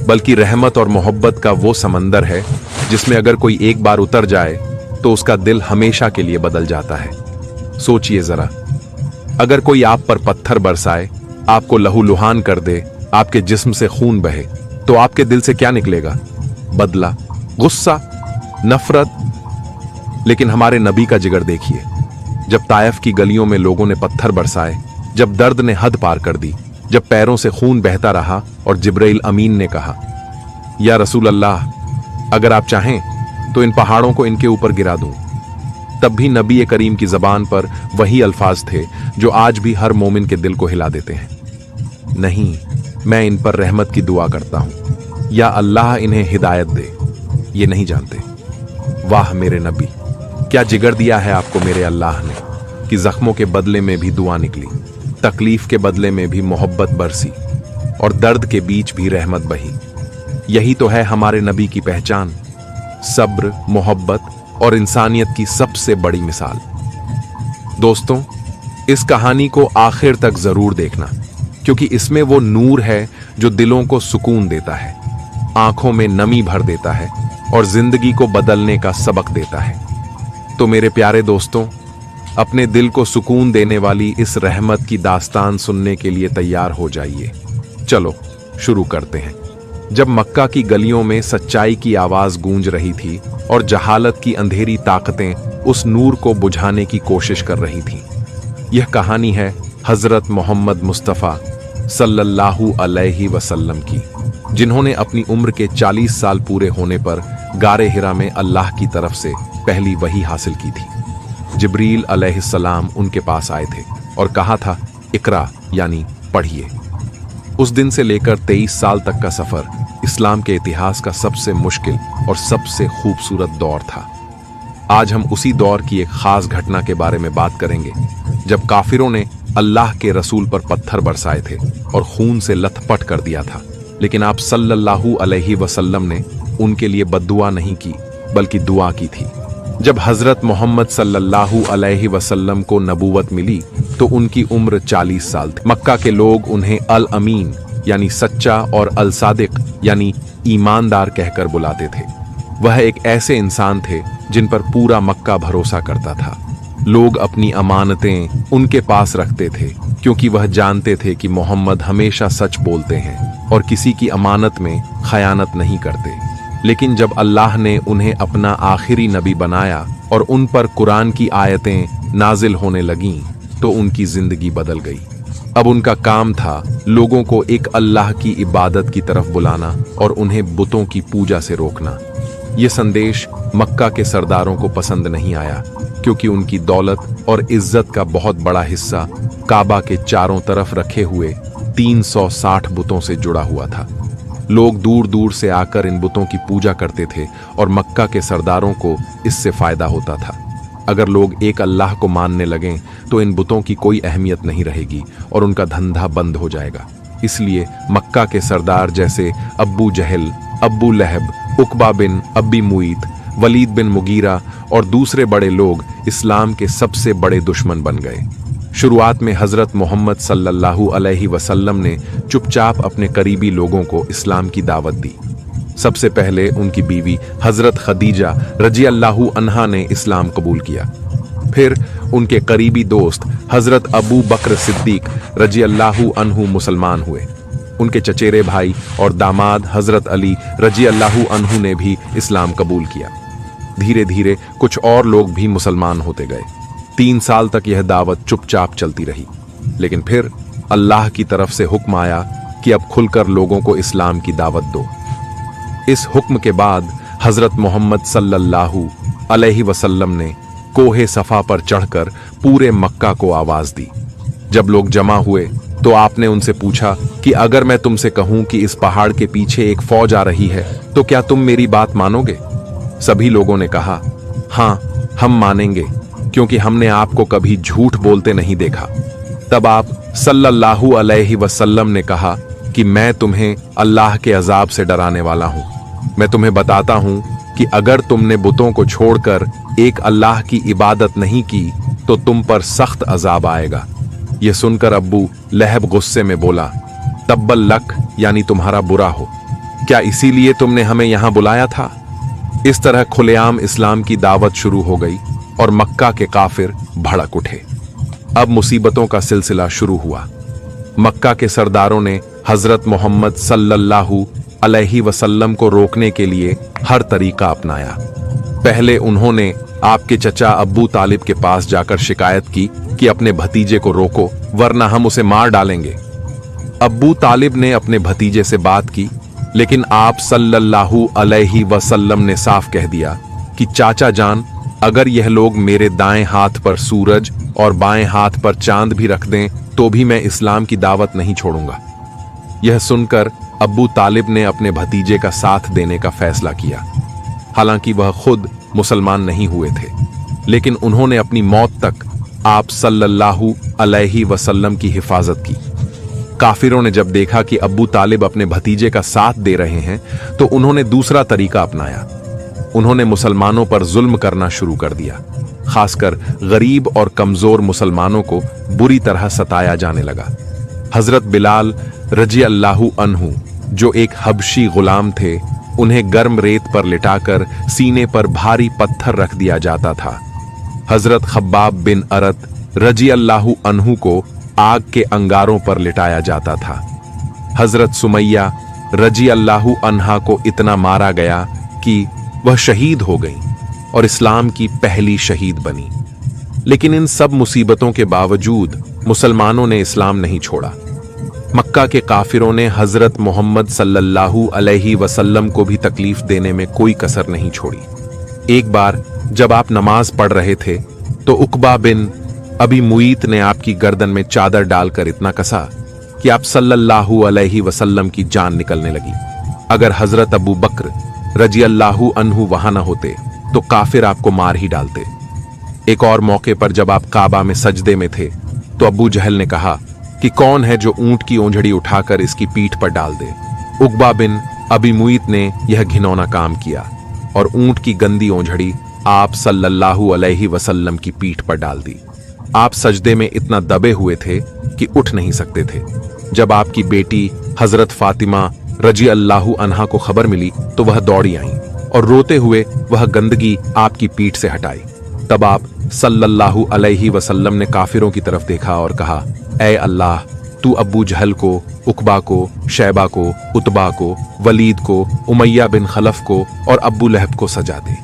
बल्कि रहमत और मोहब्बत का वो समंदर है जिसमें अगर कोई एक बार उतर जाए तो उसका दिल हमेशा के लिए बदल जाता है। सोचिए जरा, अगर कोई आप पर पत्थर बरसाए, आपको लहूलुहान कर दे, आपके जिस्म से खून बहे, तो आपके दिल से क्या निकलेगा? बदला, गुस्सा, नफरत। लेकिन हमारे नबी का जिगर देखिए। जब ताइफ की गलियों में लोगों ने पत्थर बरसाए, जब दर्द ने हद पार कर दी, जब पैरों से खून बहता रहा और जिब्राइल अमीन ने कहा, या रसूल अल्लाह, अगर आप चाहें तो इन पहाड़ों को इनके ऊपर गिरा दूं, तब भी नबी करीम की जबान पर वही अल्फाज थे जो आज भी हर मोमिन के दिल को हिला देते हैं, नहीं, मैं इन पर रहमत की दुआ करता हूं, या अल्लाह इन्हें हिदायत दे। ये नहीं जानते। वाह मेरे नबी, क्या जिगर दिया है आपको मेरे अल्लाह ने कि जख्मों के बदले में भी दुआ निकली, तकलीफ के बदले में भी मोहब्बत बरसी और दर्द के बीच भी रहमत बही। यही तो है हमारे नबी की पहचान, सब्र, मोहब्बत और इंसानियत की सबसे बड़ी मिसाल। दोस्तों, इस कहानी को आखिर तक जरूर देखना, क्योंकि इसमें वो नूर है जो दिलों को सुकून देता है, आंखों में नमी भर देता है और जिंदगी को बदलने का सबक देता है। तो मेरे प्यारे दोस्तों, अपने दिल को सुकून देने वाली इस रहमत की दास्तान सुनने के लिए तैयार हो जाइए। चलो शुरू करते हैं। जब मक्का की गलियों में सच्चाई की आवाज गूंज रही थी और जहालत की अंधेरी ताकतें उस नूर को बुझाने की कोशिश कर रही थीं, यह कहानी है हजरत मोहम्मद मुस्तफ़ा सल्लल्लाहु अलैहि वसल्लम की, जिन्होंने अपनी उम्र के 40 साल पूरे होने पर गारे हिरा में अल्लाह की तरफ से पहली वही हासिल की थी। जिब्रील अलैहिस्सलाम उनके पास आए थे और कहा था, इकरा यानी पढ़िए। उस दिन से लेकर 23 साल तक का सफर इस्लाम के इतिहास का सबसे मुश्किल और सबसे खूबसूरत दौर था। आज हम उसी दौर की एक खास घटना के बारे में बात करेंगे, जब काफिरों ने अल्लाह के रसूल पर पत्थर बरसाए थे और खून से लथपथ कर दिया था, लेकिन आप सल्लल्लाहु अलैहि वसल्लम ने उनके लिए बद्दुआ नहीं की, बल्कि दुआ की थी। जब हजरत मोहम्मद सल्लल्लाहु अलैहि वसल्लम को नबूवत मिली तो उनकी उम्र 40 साल थी। मक्का के लोग उन्हें अल अमीन यानी सच्चा और अल सादिक यानी ईमानदार कहकर बुलाते थे। वह एक ऐसे इंसान थे जिन पर पूरा मक्का भरोसा करता था। लोग अपनी अमानतें उनके पास रखते थे, क्योंकि वह जानते थे कि मोहम्मद हमेशा सच बोलते हैं और किसी की अमानत में खयानत नहीं करते। लेकिन जब अल्लाह ने उन्हें अपना आखिरी नबी बनाया और उन पर कुरान की आयतें नाजिल होने लगीं, तो उनकी जिंदगी बदल गई। अब उनका काम था लोगों को एक अल्लाह की इबादत की तरफ बुलाना और उन्हें बुतों की पूजा से रोकना। यह संदेश मक्का के सरदारों को पसंद नहीं आया, क्योंकि उनकी दौलत और इज्जत का बहुत बड़ा हिस्सा काबा के चारों तरफ रखे हुए 360 बुतों से जुड़ा हुआ था। लोग दूर दूर से आकर इन बुतों की पूजा करते थे और मक्का के सरदारों को इससे फायदा होता था। अगर लोग एक अल्लाह को मानने लगें तो इन बुतों की कोई अहमियत नहीं रहेगी और उनका धंधा बंद हो जाएगा। इसलिए मक्का के सरदार जैसे अब्बू जहल, अब्बू लहब, उकबा बिन अब्बी मुईत, वलीद बिन मुगीरा और दूसरे बड़े लोग इस्लाम के सबसे बड़े दुश्मन बन गए। शुरुआत में हजरत मोहम्मद सल्लल्लाहु अलैहि वसल्लम ने चुपचाप अपने करीबी लोगों को इस्लाम की दावत दी। सबसे पहले उनकी बीवी हजरत खदीजा रजी अल्लाहु अन्हा ने इस्लाम कबूल किया। फिर उनके करीबी दोस्त हजरत अबू बकर सिद्दीक रजी अल्लाहु अन्हु मुसलमान हुए। उनके चचेरे भाई और दामाद हजरत अली रजी अल्लाहु अन्हु ने भी इस्लाम कबूल किया। धीरे धीरे कुछ और लोग भी मुसलमान होते गए। 3 साल तक यह दावत चुपचाप चलती रही, लेकिन फिर अल्लाह की तरफ से हुक्म आया कि अब खुलकर लोगों को इस्लाम की दावत दो। इस हुक्म के बाद हजरत मोहम्मद सल्लल्लाहु अलैहि वसल्लम ने कोहे सफा पर चढ़कर पूरे मक्का को आवाज दी। जब लोग जमा हुए तो आपने उनसे पूछा कि अगर मैं तुमसे कहूं कि इस पहाड़ के पीछे एक फौज आ रही है तो क्या तुम मेरी बात मानोगे? सभी लोगों ने कहा, हां, हम मानेंगे, क्योंकि हमने आपको कभी झूठ बोलते नहीं देखा। तब आप सल्लल्लाहु अलैहि वसल्लम ने कहा कि मैं तुम्हें अल्लाह के अजाब से डराने वाला हूं। मैं तुम्हें बताता हूं कि अगर तुमने बुतों को छोड़कर एक अल्लाह की इबादत नहीं की तो तुम पर सख्त अजाब आएगा। यह सुनकर अब्बू लहब गुस्से में बोला, तब्बल लक यानी तुम्हारा बुरा हो। क्या इसीलिए तुमने हमें यहां बुलाया था? इस तरह खुलेआम इस्लाम की दावत शुरू हो गई और मक्का के काफिर भड़क उठे। अब मुसीबतों का सिलसिला शुरू हुआ। मक्का के सरदारों ने हजरत मोहम्मद सल्लल्लाहु अलैहि वसल्लम को रोकने के लिए हर तरीका अपनाया। पहले उन्होंने आपके चचा अब्बू तालिब के पास जाकर शिकायत की कि अपने भतीजे को रोको, वरना हम उसे मार डालेंगे। अब्बू तालिब ने अपने भतीजे से बात की, लेकिन आप सल्लल्लाहु अलैहि वसल्लम ने साफ कह दिया कि चाचा जान, अगर यह लोग मेरे दाएं हाथ पर सूरज और बाएं हाथ पर चांद भी रख दें तो भी मैं इस्लाम की दावत नहीं छोड़ूंगा। यह सुनकर अब्बू तालिब ने अपने भतीजे का साथ देने का फैसला किया। हालांकि वह खुद मुसलमान नहीं हुए थे, लेकिन उन्होंने अपनी मौत तक आप सल्लल्लाहु अलैहि वसल्लम की हिफाजत की। काफिरों ने जब देखा कि अब्बू तालिब अपने भतीजे का साथ दे रहे हैं तो उन्होंने दूसरा तरीका अपनाया। उन्होंने मुसलमानों पर जुल्म करना शुरू कर दिया। खासकर गरीब और कमजोर मुसलमानों को बुरी तरह सताया जाने लगा। हजरत बिलाल रजी अल्लाहु अन्हु, जो एक हबशी गुलाम थे, उन्हें गर्म रेत पर लिटाकर सीने पर भारी पत्थर रख दिया जाता था। हजरत खब्बाब बिन अरत रजी अल्लाहु अन्हु को आग के अंगारों पर लिटाया जाता था। हजरत सुमैया रजी अल्लाहु अन्हा को इतना मारा गया कि वह शहीद हो गई और इस्लाम की पहली शहीद बनी। लेकिन इन सब मुसीबतों के बावजूद मुसलमानों ने इस्लाम नहीं छोड़ा। मक्का के काफिरों ने हजरत मोहम्मद सल्लल्लाहु अलैहि वसल्लम को भी तकलीफ देने में कोई कसर नहीं छोड़ी। एक बार जब आप नमाज पढ़ रहे थे तो उकबा बिन अबी मुईत ने आपकी गर्दन में चादर डालकर इतना कसा कि आप सल्लल्लाहु अलैहि वसल्लम की जान निकलने लगी। अगर हजरत अबू बकर रजी अल्लाहु अन्हु वहां न होते तो काफिर आपको मार ही डालते। एक और मौके पर जब आप काबा में सजदे में थे तो अबू जहल ने कहा कि कौन है जो ऊंट की ओंझड़ी उठाकर इसकी पीठ पर डाल दे। उकबा बिन अबी मुईत ने यह घिनौना काम किया और ऊंट की गंदी ओंझड़ी आप सल्लल्लाहु अलैहि वसल्लम की पीठ पर डाल दी। आप सजदे में इतना दबे हुए थे कि उठ नहीं सकते थे। जब आपकी बेटी हजरत फातिमा रजी अल्लाहु अन्हा को खबर मिली तो वह दौड़ी आई और रोते हुए वह गंदगी आपकी पीठ से हटाई। तब आप सल्लल्लाहु अलैहि वसल्लम ने काफिरों की तरफ देखा और कहा, ऐ अल्लाह, तू अब्बू जहल को, उकबा को, शैबा को, उतबा को, वलीद को, उमैया बिन खलफ को और अब्बू लहब को सजा दे।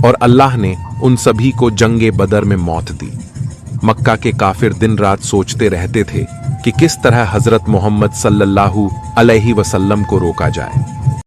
और अल्लाह ने उन सभी को जंगे बदर में मौत दी। मक्का के काफिर दिन रात सोचते रहते थे कि किस तरह हजरत मोहम्मद सल्लल्लाहु अलैहि वसल्लम को रोका जाए।